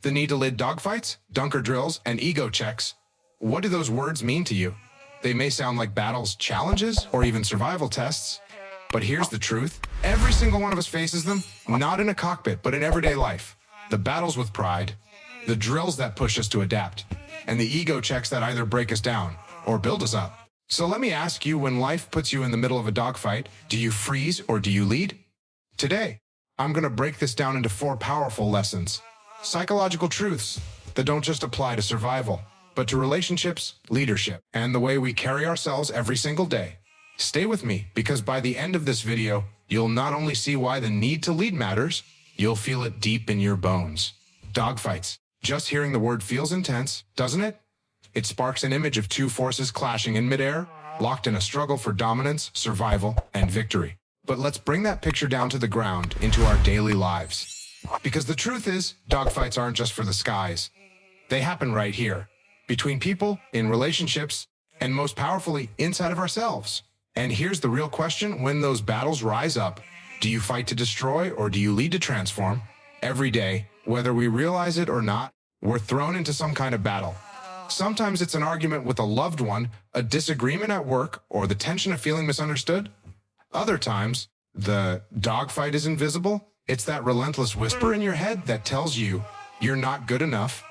The need to lead dogfights, dunker drills, and ego checks. What do those words mean to you? They may sound like battles, challenges, or even survival tests. But here's the truth. Every single one of us faces them, not in a cockpit, but in everyday life. The battles with pride, the drills that push us to adapt, and the ego checks that either break us down or build us up. So let me ask you, when life puts you in the middle of a dogfight, do you freeze or do you lead? Today, I'm going to break this down into 4 powerful lessons. Psychological truths that don't just apply to survival, but to relationships, leadership, and the way we carry ourselves every single day. Stay with me, because by the end of this video, you'll not only see why the need to lead matters, you'll feel it deep in your bones. Dogfights. Just hearing the word feels intense, doesn't it? It sparks an image of 2 forces clashing in midair, locked in a struggle for dominance, survival, and victory. But let's bring that picture down to the ground, into our daily lives. Because the truth is, dogfights aren't just for the skies. They happen right here, between people, in relationships, and most powerfully, inside of ourselves. And here's the real question: when those battles rise up, do you fight to destroy or do you lead to transform? Every day, whether we realize it or not, we're thrown into some kind of battle. Sometimes it's an argument with a loved one, a disagreement at work, or the tension of feeling misunderstood. Other times, the dogfight is invisible. It's that relentless whisper in your head that tells you you're not good enough,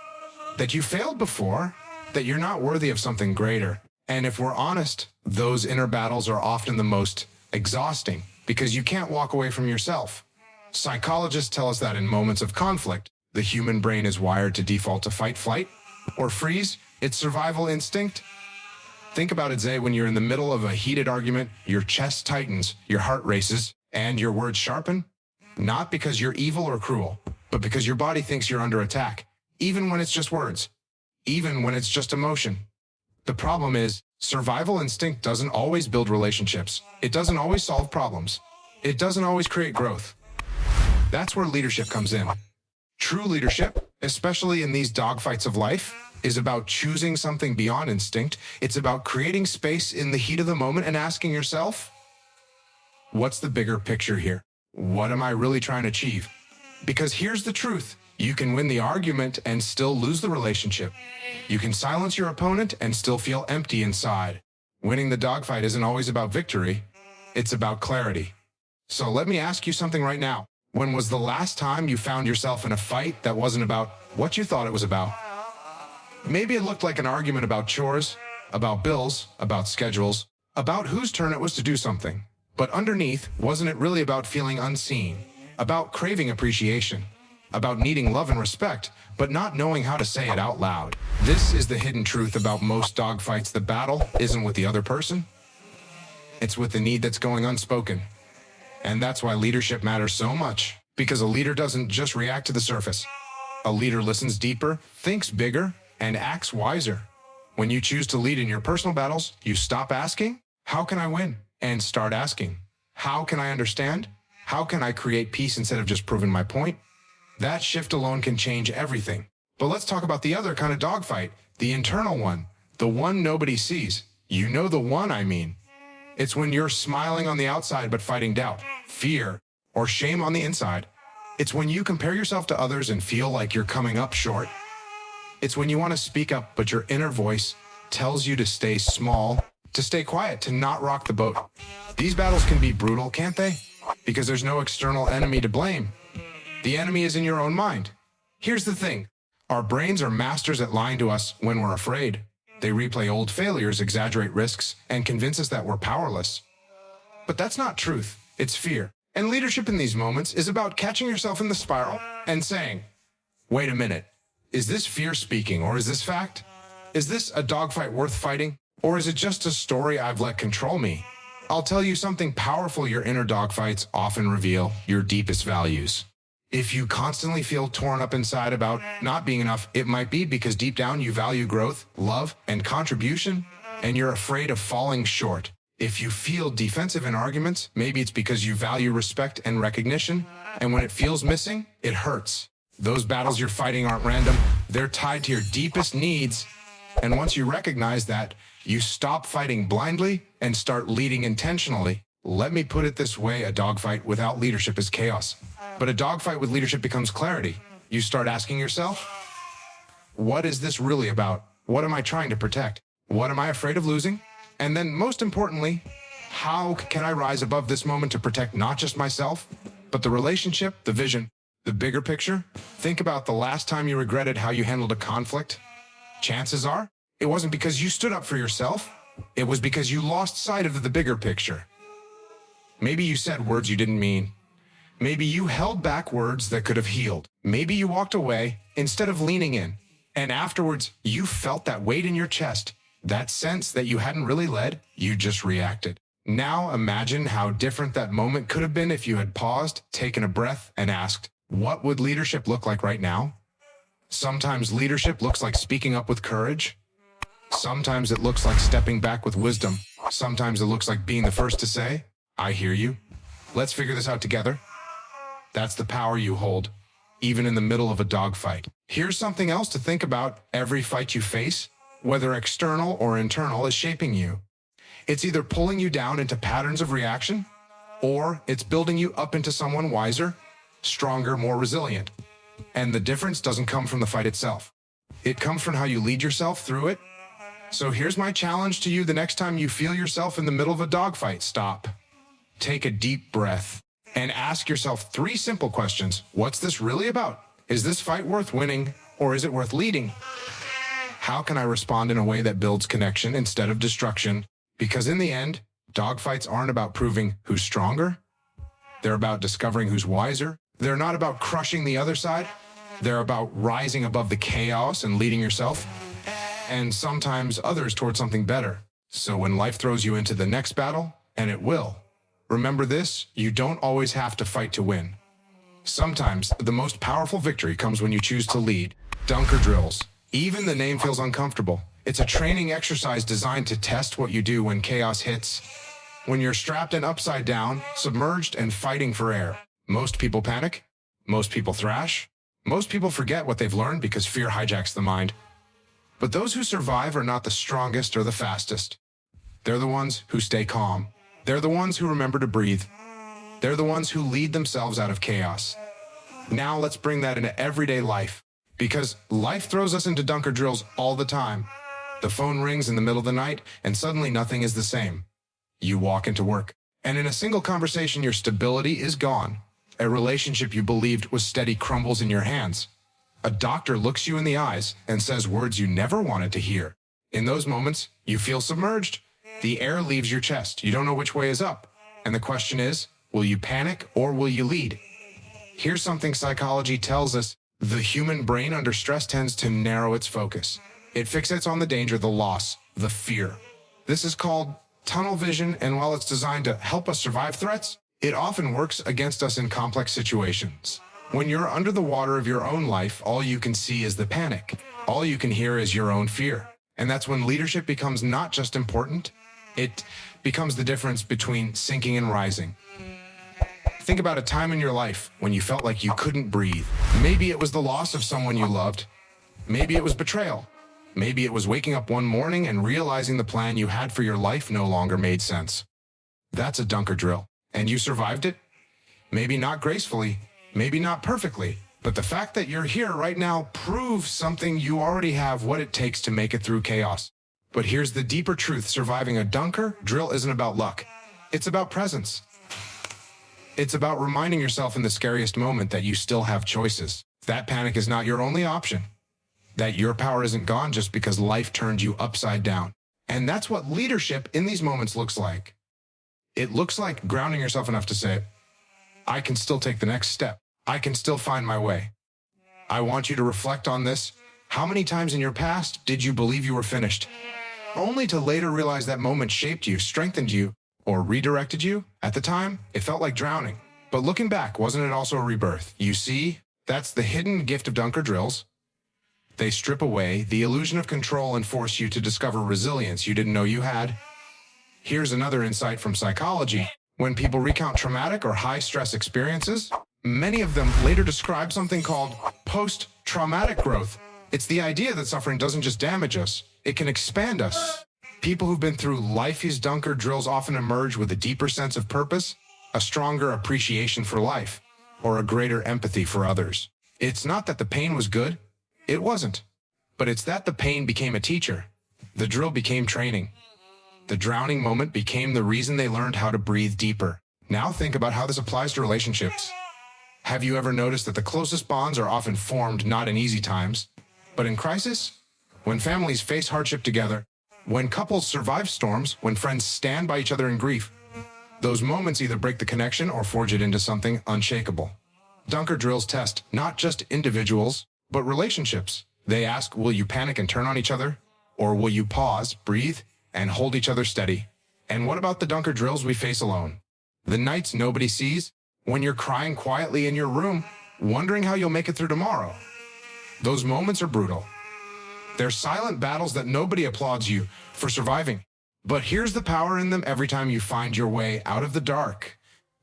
that you failed before, that you're not worthy of something greater. And if we're honest, those inner battles are often the most exhausting, because you can't walk away from yourself. Psychologists tell us that in moments of conflict, the human brain is wired to default to fight, flight, or freeze. It's survival instinct. Think about it, Zay, when you're in the middle of a heated argument, your chest tightens, your heart races, and your words sharpen. Not because you're evil or cruel, but because your body thinks you're under attack, even when it's just words, even when it's just emotion. The problem is, survival instinct doesn't always build relationships. It doesn't always solve problems. It doesn't always create growth. That's where leadership comes in. True leadership, especially in these dogfights of life, is about choosing something beyond instinct. It's about creating space in the heat of the moment and asking yourself, what's the bigger picture here? What am I really trying to achieve? Because here's the truth. You can win the argument and still lose the relationship. You can silence your opponent and still feel empty inside. Winning the dogfight isn't always about victory. It's about clarity. So let me ask you something right now. When was the last time you found yourself in a fight that wasn't about what you thought it was about? Maybe it looked like an argument about chores, about bills, about schedules, about whose turn it was to do something. But underneath, wasn't it really about feeling unseen, about craving appreciation, about needing love and respect, but not knowing how to say it out loud? This is the hidden truth about most dogfights. The battle isn't with the other person. It's with the need that's going unspoken. And that's why leadership matters so much, because a leader doesn't just react to the surface. A leader listens deeper, thinks bigger, and acts wiser. When you choose to lead in your personal battles, you stop asking, how can I win? And start asking, how can I understand? How can I create peace instead of just proving my point? That shift alone can change everything. But let's talk about the other kind of dogfight, the internal one, the one nobody sees. You know the one I mean. It's when you're smiling on the outside but fighting doubt, fear, or shame on the inside. It's when you compare yourself to others and feel like you're coming up short. It's when you want to speak up but your inner voice tells you to stay small, to stay quiet, to not rock the boat. These battles can be brutal, can't they? Because there's no external enemy to blame. The enemy is in your own mind. Here's the thing. Our brains are masters at lying to us when we're afraid. They replay old failures, exaggerate risks, and convince us that we're powerless. But that's not truth. It's fear. And leadership in these moments is about catching yourself in the spiral and saying, wait a minute, is this fear speaking or is this fact? Is this a dogfight worth fighting? Or is it just a story I've let control me? I'll tell you something powerful. Your inner dogfights often reveal your deepest values. If you constantly feel torn up inside about not being enough, it might be because deep down you value growth, love, and contribution, and you're afraid of falling short. If you feel defensive in arguments, maybe it's because you value respect and recognition, and when it feels missing, it hurts. Those battles you're fighting aren't random. They're tied to your deepest needs. And once you recognize that, you stop fighting blindly and start leading intentionally. Let me put it this way, a dogfight without leadership is chaos. But a dogfight with leadership becomes clarity. You start asking yourself, what is this really about? What am I trying to protect? What am I afraid of losing? And then most importantly, how can I rise above this moment to protect not just myself, but the relationship, the vision, the bigger picture? Think about the last time you regretted how you handled a conflict. Chances are, it wasn't because you stood up for yourself. It was because you lost sight of the bigger picture. Maybe you said words you didn't mean. Maybe you held back words that could have healed. Maybe you walked away instead of leaning in. And afterwards, you felt that weight in your chest, that sense that you hadn't really led, you just reacted. Now imagine how different that moment could have been if you had paused, taken a breath, and asked, what would leadership look like right now? Sometimes leadership looks like speaking up with courage. Sometimes it looks like stepping back with wisdom. Sometimes it looks like being the first to say, I hear you. Let's figure this out together. That's the power you hold, even in the middle of a dogfight. Here's something else to think about. Every fight you face, whether external or internal, is shaping you. It's either pulling you down into patterns of reaction, or it's building you up into someone wiser, stronger, more resilient. And the difference doesn't come from the fight itself. It comes from how you lead yourself through it. So here's my challenge to you. The next time you feel yourself in the middle of a dogfight, stop. Take a deep breath and ask yourself 3 simple questions. What's this really about? Is this fight worth winning, or is it worth leading? How can I respond in a way that builds connection instead of destruction? Because in the end, dogfights aren't about proving who's stronger. They're about discovering who's wiser. They're not about crushing the other side. They're about rising above the chaos and leading yourself, and sometimes others toward something better. So when life throws you into the next battle, and it will, remember this: you don't always have to fight to win. Sometimes the most powerful victory comes when you choose to lead. Dunker drills. Even the name feels uncomfortable. It's a training exercise designed to test what you do when chaos hits. When you're strapped and upside down, submerged and fighting for air. Most people panic. Most people thrash. Most people forget what they've learned because fear hijacks the mind. But those who survive are not the strongest or the fastest. They're the ones who stay calm. They're the ones who remember to breathe. They're the ones who lead themselves out of chaos. Now let's bring that into everyday life, because life throws us into dunker drills all the time. The phone rings in the middle of the night, and suddenly nothing is the same. You walk into work, and in a single conversation, your stability is gone. A relationship you believed was steady crumbles in your hands. A doctor looks you in the eyes and says words you never wanted to hear. In those moments, you feel submerged. The air leaves your chest. You don't know which way is up. And the question is, will you panic or will you lead? Here's something psychology tells us. The human brain under stress tends to narrow its focus. It fixates on the danger, the loss, the fear. This is called tunnel vision, and while it's designed to help us survive threats, it often works against us in complex situations. When you're under the water of your own life, all you can see is the panic. All you can hear is your own fear. And that's when leadership becomes not just important, it becomes the difference between sinking and rising. Think about a time in your life when you felt like you couldn't breathe. Maybe it was the loss of someone you loved. Maybe it was betrayal. Maybe it was waking up one morning and realizing the plan you had for your life no longer made sense. That's a dunker drill. And you survived it? Maybe not gracefully, maybe not perfectly, but the fact that you're here right now proves something. You already have what it takes to make it through chaos. But here's the deeper truth. Surviving a dunker drill isn't about luck. It's about presence. It's about reminding yourself in the scariest moment that you still have choices. That panic is not your only option. That your power isn't gone just because life turned you upside down. And that's what leadership in these moments looks like. It looks like grounding yourself enough to say, I can still take the next step. I can still find my way. I want you to reflect on this. How many times in your past did you believe you were finished, only to later realize that moment shaped you, strengthened you, or redirected you? At the time, it felt like drowning. But looking back, wasn't it also a rebirth? You see, that's the hidden gift of dunker drills. They strip away the illusion of control and force you to discover resilience you didn't know you had. Here's another insight from psychology. When people recount traumatic or high-stress experiences, many of them later describe something called post-traumatic growth. It's the idea that suffering doesn't just damage us, it can expand us. People who've been through life's dunker drills often emerge with a deeper sense of purpose, a stronger appreciation for life, or a greater empathy for others. It's not that the pain was good. It wasn't. But it's that the pain became a teacher. The drill became training. The drowning moment became the reason they learned how to breathe deeper. Now think about how this applies to relationships. Have you ever noticed that the closest bonds are often formed not in easy times, but in crisis? When families face hardship together, when couples survive storms, when friends stand by each other in grief, those moments either break the connection or forge it into something unshakable. Dunker drills test not just individuals, but relationships. They ask, will you panic and turn on each other? Or will you pause, breathe, and hold each other steady? And what about the Dunker drills we face alone? The nights nobody sees, when you're crying quietly in your room, wondering how you'll make it through tomorrow. Those moments are brutal. They're silent battles that nobody applauds you for surviving. But here's the power in them. Every time you find your way out of the dark,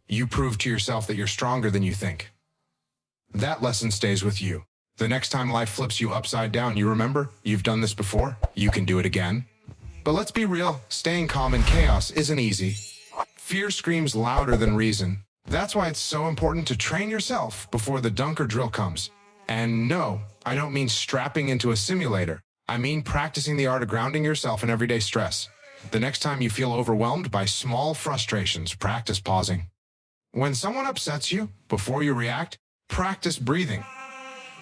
you prove to yourself that you're stronger than you think. That lesson stays with you. The next time life flips you upside down, you remember, you've done this before, you can do it again. But let's be real, staying calm in chaos isn't easy. Fear screams louder than reason. That's why it's so important to train yourself before the Dunker drill comes. And no, I don't mean strapping into a simulator. I mean practicing the art of grounding yourself in everyday stress. The next time you feel overwhelmed by small frustrations, practice pausing. When someone upsets you, before you react, practice breathing.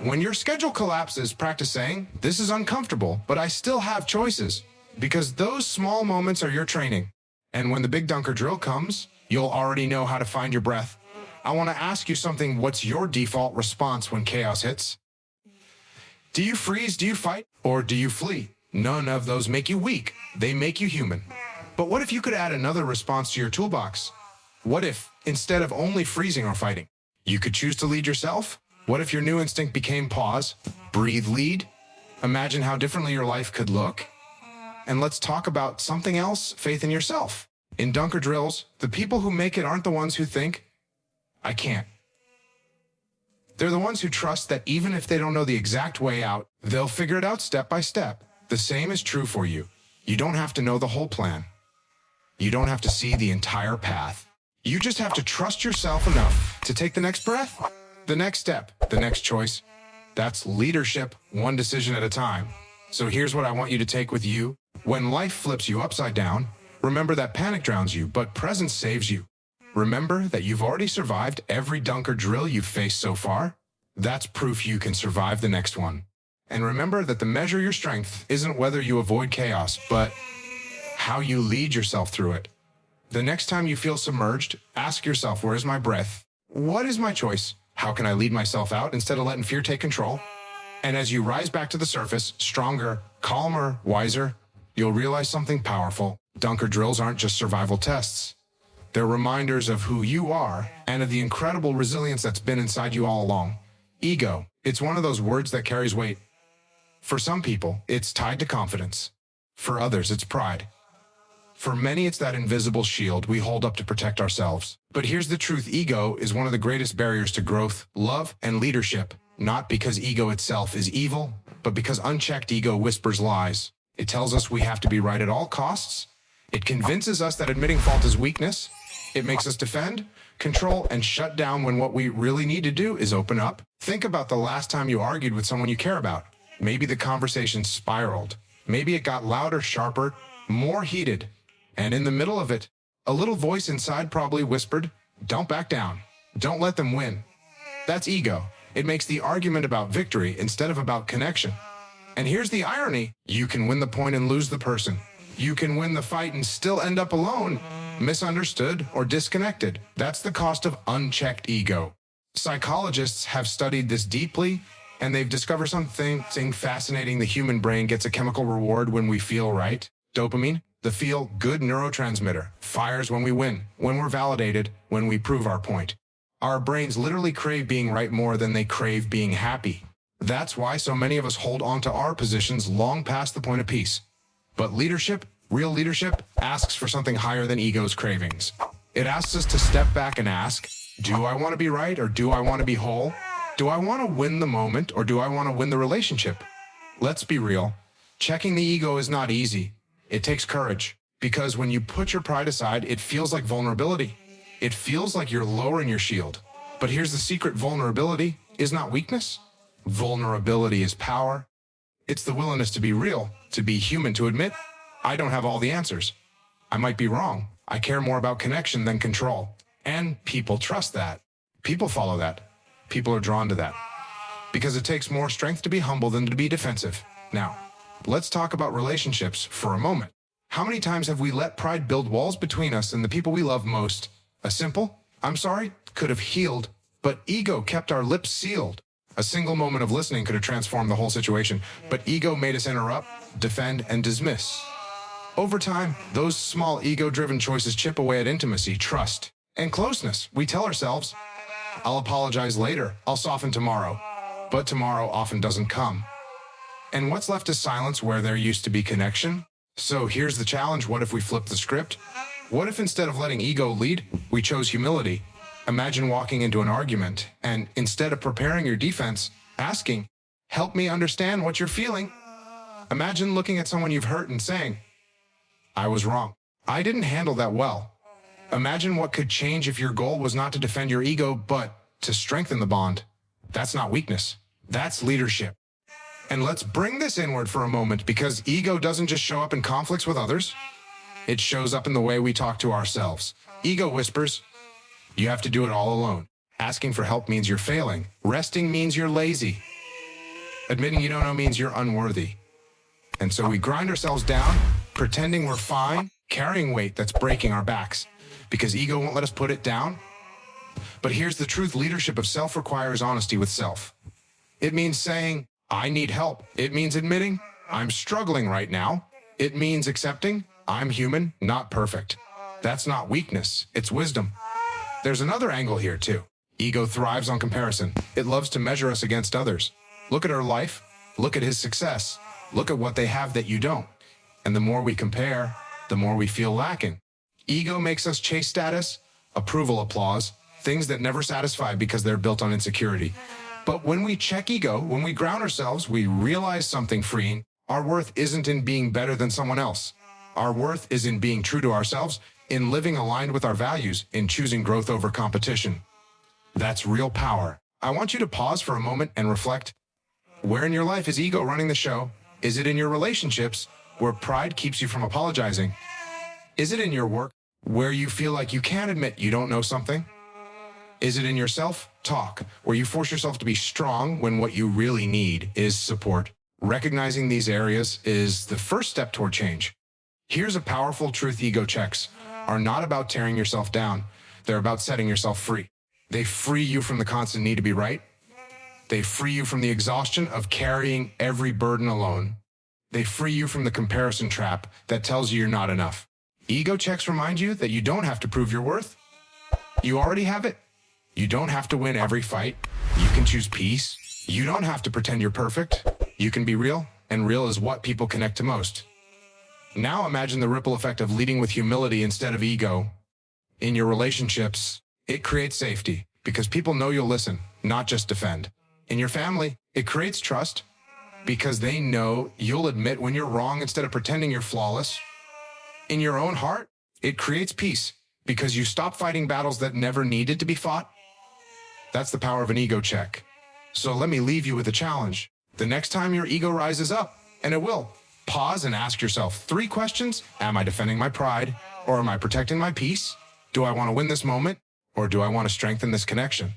When your schedule collapses, practice saying, this is uncomfortable, but I still have choices. Because those small moments are your training. And when the big Dunker drill comes, you'll already know how to find your breath. I want to ask you something. What's your default response when chaos hits? Do you freeze? Do you fight? Or do you flee? None of those make you weak. They make you human. But what if you could add another response to your toolbox? What if, instead of only freezing or fighting, you could choose to lead yourself? What if your new instinct became pause, breathe, lead? Imagine how differently your life could look. And let's talk about something else, faith in yourself. In Dunker drills, the people who make it aren't the ones who think, I can't. They're the ones who trust that even if they don't know the exact way out, they'll figure it out step by step. The same is true for you. You don't have to know the whole plan. You don't have to see the entire path. You just have to trust yourself enough to take the next breath, the next step, the next choice. That's leadership, one decision at a time. So here's what I want you to take with you. When life flips you upside down, remember that panic drowns you, but presence saves you. Remember that you've already survived every Dunker drill you've faced so far. That's proof you can survive the next one. And remember that the measure of your strength isn't whether you avoid chaos, but how you lead yourself through it. The next time you feel submerged, ask yourself, where is my breath? What is my choice? How can I lead myself out instead of letting fear take control? And as you rise back to the surface, stronger, calmer, wiser, you'll realize something powerful. Dunker drills aren't just survival tests. They're reminders of who you are and of the incredible resilience that's been inside you all along. Ego, it's one of those words that carries weight. For some people, it's tied to confidence. For others, it's pride. For many, it's that invisible shield we hold up to protect ourselves. But here's the truth. Ego is one of the greatest barriers to growth, love, and leadership. Not because ego itself is evil, but because unchecked ego whispers lies. It tells us we have to be right at all costs. It convinces us that admitting fault is weakness. It makes us defend, control, and shut down when what we really need to do is open up. Think about the last time you argued with someone you care about. Maybe the conversation spiraled. Maybe it got louder, sharper, more heated. And in the middle of it, a little voice inside probably whispered, don't back down. Don't let them win. That's ego. It makes the argument about victory instead of about connection. And here's the irony. You can win the point and lose the person. You can win the fight and still end up alone, misunderstood, or disconnected. That's the cost of unchecked ego. Psychologists have studied this deeply, and they've discovered something fascinating. The human brain gets a chemical reward when we feel right. Dopamine, the feel-good neurotransmitter, fires when we win, when we're validated, when we prove our point. Our brains literally crave being right more than they crave being happy. That's why so many of us hold on to our positions long past the point of peace. But leadership, real leadership, asks for something higher than ego's cravings. It asks us to step back and ask, do I want to be right or do I want to be whole? Do I want to win the moment or do I want to win the relationship? Let's be real. Checking the ego is not easy. It takes courage. Because when you put your pride aside, it feels like vulnerability. It feels like you're lowering your shield. But here's the secret. Vulnerability is not weakness. Vulnerability is power. It's the willingness to be real, to be human, to admit, I don't have all the answers. I might be wrong. I care more about connection than control. And people trust that. People follow that. People are drawn to that. Because it takes more strength to be humble than to be defensive. Now, let's talk about relationships for a moment. How many times have we let pride build walls between us and the people we love most? A simple, I'm sorry, could have healed, but ego kept our lips sealed. A single moment of listening could have transformed the whole situation, but ego made us interrupt, defend, and dismiss. Over time, those small ego-driven choices chip away at intimacy, trust, and closeness. We tell ourselves, I'll apologize later, I'll soften tomorrow. But tomorrow often doesn't come. And what's left is silence where there used to be connection. So here's the challenge. What if we flip the script? What if instead of letting ego lead, we chose humility? Imagine walking into an argument and instead of preparing your defense, asking, help me understand what you're feeling. Imagine looking at someone you've hurt and saying, I was wrong. I didn't handle that well. Imagine what could change if your goal was not to defend your ego, but to strengthen the bond. That's not weakness. That's leadership. And let's bring this inward for a moment, because ego doesn't just show up in conflicts with others. It shows up in the way we talk to ourselves. Ego whispers, you have to do it all alone. Asking for help means you're failing. Resting means you're lazy. Admitting you don't know means you're unworthy. And so we grind ourselves down, pretending we're fine, carrying weight that's breaking our backs, because ego won't let us put it down. But here's the truth. Leadership of self requires honesty with self. It means saying, I need help. It means admitting, I'm struggling right now. It means accepting, I'm human, not perfect. That's not weakness, it's wisdom. There's another angle here too. Ego thrives on comparison. It loves to measure us against others. Look at her life. Look at his success. Look at what they have that you don't. And the more we compare, the more we feel lacking. Ego makes us chase status, approval, applause, things that never satisfy because they're built on insecurity. But when we check ego, when we ground ourselves, we realize something freeing. Our worth isn't in being better than someone else. Our worth is in being true to ourselves, in living aligned with our values, in choosing growth over competition. That's real power. I want you to pause for a moment and reflect. Where in your life is ego running the show? Is it in your relationships, where pride keeps you from apologizing? Is it in your work, where you feel like you can't admit you don't know something? Is it in your self-talk, where you force yourself to be strong when what you really need is support? Recognizing these areas is the first step toward change. Here's a powerful truth. Ego checks are not about tearing yourself down. They're about setting yourself free. They free you from the constant need to be right. They free you from the exhaustion of carrying every burden alone. They free you from the comparison trap that tells you you're not enough. Ego checks remind you that you don't have to prove your worth. You already have it. You don't have to win every fight. You can choose peace. You don't have to pretend you're perfect. You can be real, and real is what people connect to most. Now imagine the ripple effect of leading with humility instead of ego. In your relationships, it creates safety because people know you'll listen, not just defend. In your family, it creates trust because they know you'll admit when you're wrong instead of pretending you're flawless. In your own heart, it creates peace because you stop fighting battles that never needed to be fought. That's the power of an ego check. So let me leave you with a challenge. The next time your ego rises up, and it will, pause and ask yourself 3 questions. Am I defending my pride, or am I protecting my peace? Do I want to win this moment, or do I want to strengthen this connection?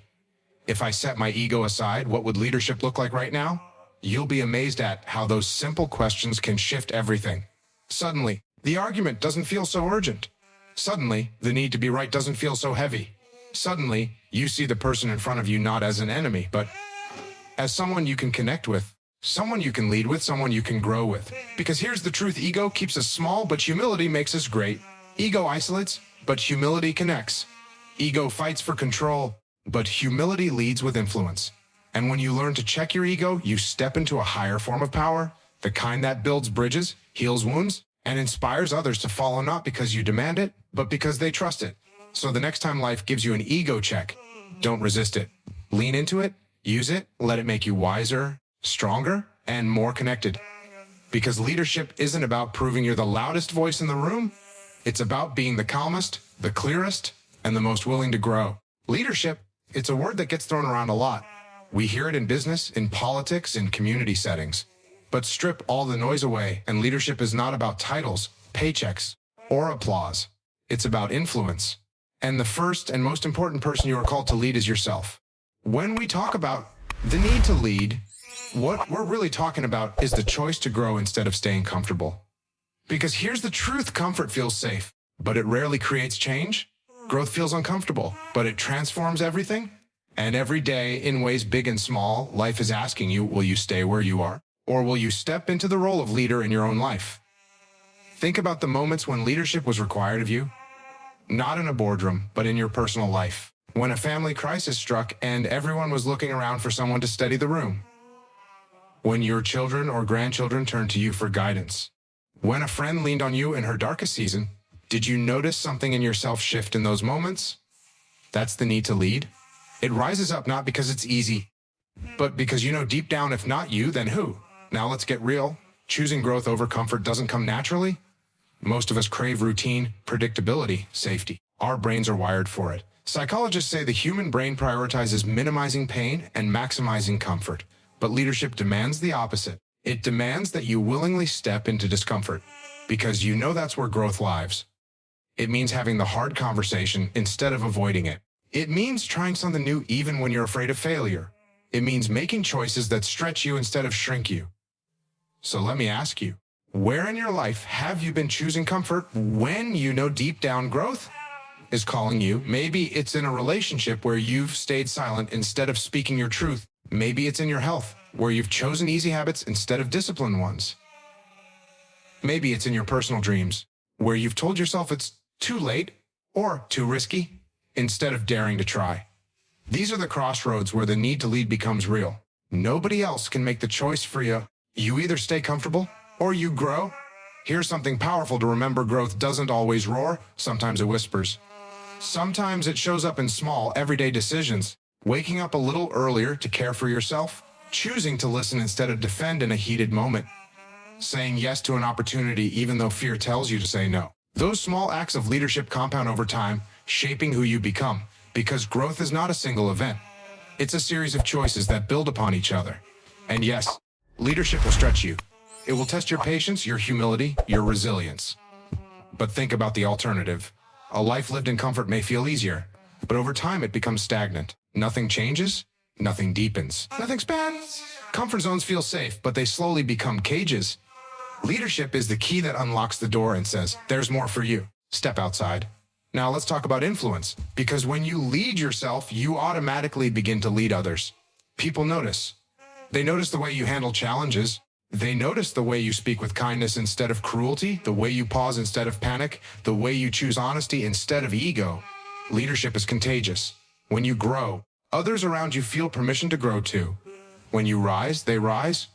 If I set my ego aside, what would leadership look like right now? You'll be amazed at how those simple questions can shift everything. Suddenly, the argument doesn't feel so urgent. Suddenly, the need to be right doesn't feel so heavy. Suddenly, you see the person in front of you not as an enemy, but as someone you can connect with, someone you can lead with, someone you can grow with. Because here's the truth. Ego keeps us small, but humility makes us great. Ego isolates, but humility connects. Ego fights for control, but humility leads with influence. And when you learn to check your ego, you step into a higher form of power, the kind that builds bridges, heals wounds, and inspires others to follow, not because you demand it, but because they trust it. So the next time life gives you an ego check, don't resist it. Lean into it, use it, let it make you wiser, stronger, and more connected. Because leadership isn't about proving you're the loudest voice in the room. It's about being the calmest, the clearest, and the most willing to grow. Leadership, it's a word that gets thrown around a lot. We hear it in business, in politics, in community settings. But strip all the noise away, and leadership is not about titles, paychecks, or applause. It's about influence. And the first and most important person you are called to lead is yourself. When we talk about the need to lead, what we're really talking about is the choice to grow instead of staying comfortable. Because here's the truth: comfort feels safe, but it rarely creates change. Growth feels uncomfortable, but it transforms everything. And every day, in ways big and small, life is asking you, will you stay where you are? Or will you step into the role of leader in your own life? Think about the moments when leadership was required of you. Not in a boardroom, but in your personal life. When a family crisis struck and everyone was looking around for someone to steady the room. When your children or grandchildren turned to you for guidance. When a friend leaned on you in her darkest season. Did you notice something in yourself shift in those moments? That's the need to lead. It rises up not because it's easy, but because you know deep down, if not you, then who? Now let's get real. Choosing growth over comfort doesn't come naturally. Most of us crave routine, predictability, safety. Our brains are wired for it. Psychologists say the human brain prioritizes minimizing pain and maximizing comfort. But leadership demands the opposite. It demands that you willingly step into discomfort, because you know that's where growth lives. It means having the hard conversation instead of avoiding it. It means trying something new even when you're afraid of failure. It means making choices that stretch you instead of shrink you. So let me ask you, where in your life have you been choosing comfort when you know deep down growth is calling you? Maybe it's in a relationship where you've stayed silent instead of speaking your truth. Maybe it's in your health, where you've chosen easy habits instead of disciplined ones. Maybe it's in your personal dreams, where you've told yourself it's too late or too risky instead of daring to try. These are the crossroads where the need to lead becomes real. Nobody else can make the choice for you. You either stay comfortable or you grow. Here's something powerful to remember: growth doesn't always roar. Sometimes it whispers. Sometimes it shows up in small, everyday decisions. Waking up a little earlier to care for yourself. Choosing to listen instead of defend in a heated moment. Saying yes to an opportunity even though fear tells you to say no. Those small acts of leadership compound over time, shaping who you become. Because growth is not a single event. It's a series of choices that build upon each other. And yes, leadership will stretch you. It will test your patience, your humility, your resilience. But think about the alternative. A life lived in comfort may feel easier, but over time it becomes stagnant. Nothing changes, nothing deepens, nothing expands. Comfort zones feel safe, but they slowly become cages. Leadership is the key that unlocks the door and says, there's more for you. Step outside. Now let's talk about influence, because when you lead yourself, you automatically begin to lead others. People notice. They notice the way you handle challenges. They notice the way you speak with kindness instead of cruelty, the way you pause instead of panic, the way you choose honesty instead of ego. Leadership is contagious. When you grow, others around you feel permission to grow too. When you rise, they rise.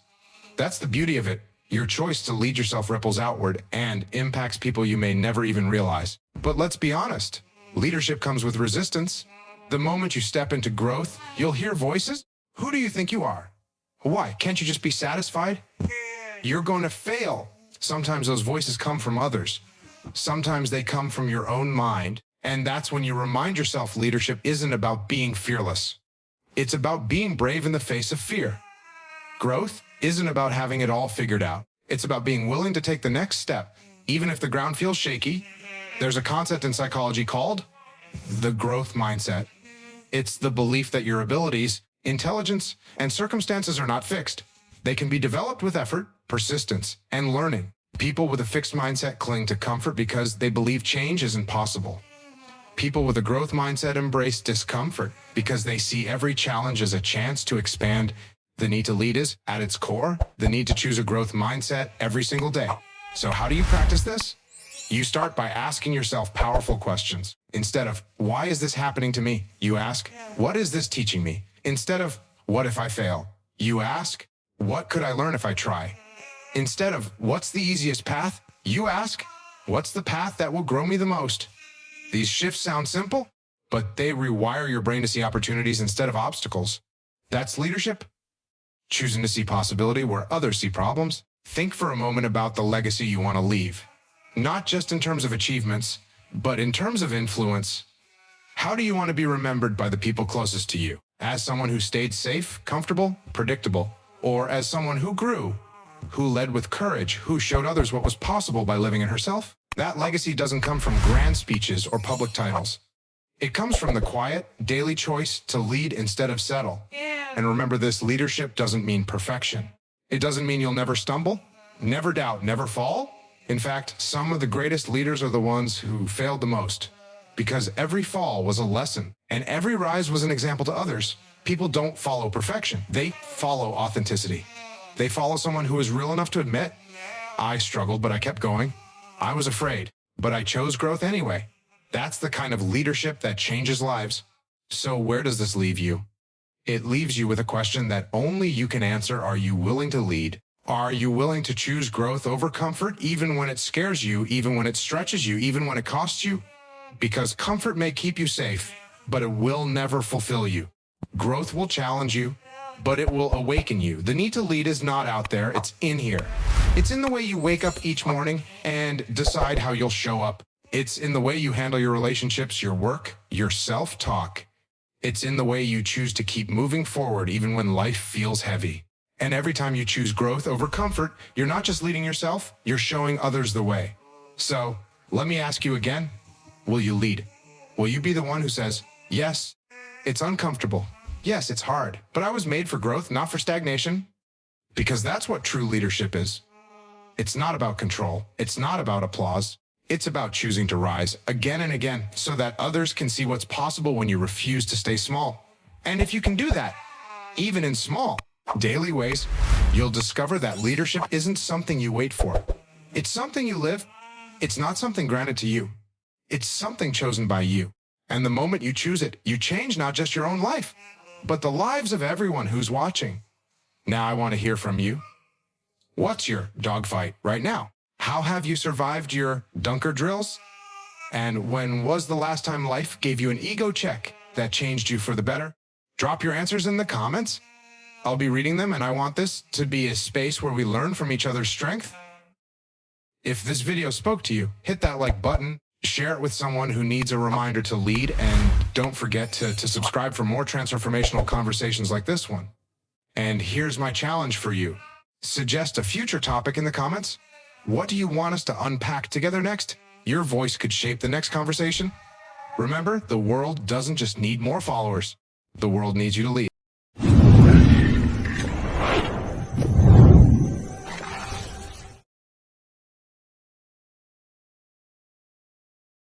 That's the beauty of it. Your choice to lead yourself ripples outward and impacts people you may never even realize. But let's be honest, leadership comes with resistance. The moment you step into growth, you'll hear voices. Who do you think you are? Why? Can't you just be satisfied? You're going to fail. Sometimes those voices come from others. Sometimes they come from your own mind. And that's when you remind yourself leadership isn't about being fearless. It's about being brave in the face of fear. Growth isn't about having it all figured out. It's about being willing to take the next step, even if the ground feels shaky. There's a concept in psychology called the growth mindset. It's the belief that your abilities, intelligence, and circumstances are not fixed. They can be developed with effort, persistence, and learning. People with a fixed mindset cling to comfort because they believe change isn't possible. People with a growth mindset embrace discomfort because they see every challenge as a chance to expand. The need to lead is, at its core, the need to choose a growth mindset every single day. So how do you practice this? You start by asking yourself powerful questions. Instead of, why is this happening to me? You ask, what is this teaching me? Instead of, what if I fail? You ask, what could I learn if I try? Instead of, what's the easiest path? You ask, what's the path that will grow me the most? These shifts sound simple, but they rewire your brain to see opportunities instead of obstacles. That's leadership. Choosing to see possibility where others see problems. Think for a moment about the legacy you want to leave. Not just in terms of achievements, but in terms of influence. How do you want to be remembered by the people closest to you? As someone who stayed safe, comfortable, predictable, or as someone who grew, who led with courage, who showed others what was possible by living in herself. That legacy doesn't come from grand speeches or public titles. It comes from the quiet, daily choice to lead instead of settle. And remember this, leadership doesn't mean perfection. It doesn't mean you'll never stumble, never doubt, never fall. In fact, some of the greatest leaders are the ones who failed the most, because every fall was a lesson and every rise was an example to others. People don't follow perfection. They follow authenticity. They follow someone who is real enough to admit, I struggled, but I kept going. I was afraid, but I chose growth anyway. That's the kind of leadership that changes lives. So where does this leave you? It leaves you with a question that only you can answer. Are you willing to lead? Are you willing to choose growth over comfort, even when it scares you, even when it stretches you, even when it costs you? Because comfort may keep you safe, but it will never fulfill you. Growth will challenge you, but it will awaken you. The need to lead is not out there, it's in here. It's in the way you wake up each morning and decide how you'll show up. It's in the way you handle your relationships, your work, your self-talk. It's in the way you choose to keep moving forward even when life feels heavy. And every time you choose growth over comfort, you're not just leading yourself, you're showing others the way. So, let me ask you again, will you lead? Will you be the one who says, yes, it's uncomfortable. Yes, it's hard, but I was made for growth, not for stagnation. Because that's what true leadership is. It's not about control. It's not about applause. It's about choosing to rise again and again so that others can see what's possible when you refuse to stay small. And if you can do that, even in small, daily ways, you'll discover that leadership isn't something you wait for. It's something you live. It's not something granted to you. It's something chosen by you. And the moment you choose it, you change not just your own life, but the lives of everyone who's watching. Now I want to hear from you. What's your dogfight right now? How have you survived your dunker drills? And when was the last time life gave you an ego check that changed you for the better? Drop your answers in the comments. I'll be reading them, and I want this to be a space where we learn from each other's strength. If this video spoke to you, hit that like button, share it with someone who needs a reminder to lead, and don't forget to subscribe for more transformational conversations like this one. And here's my challenge for you. Suggest a future topic in the comments. What do you want us to unpack together next? Your voice could shape the next conversation. Remember, the world doesn't just need more followers. The world needs you to lead.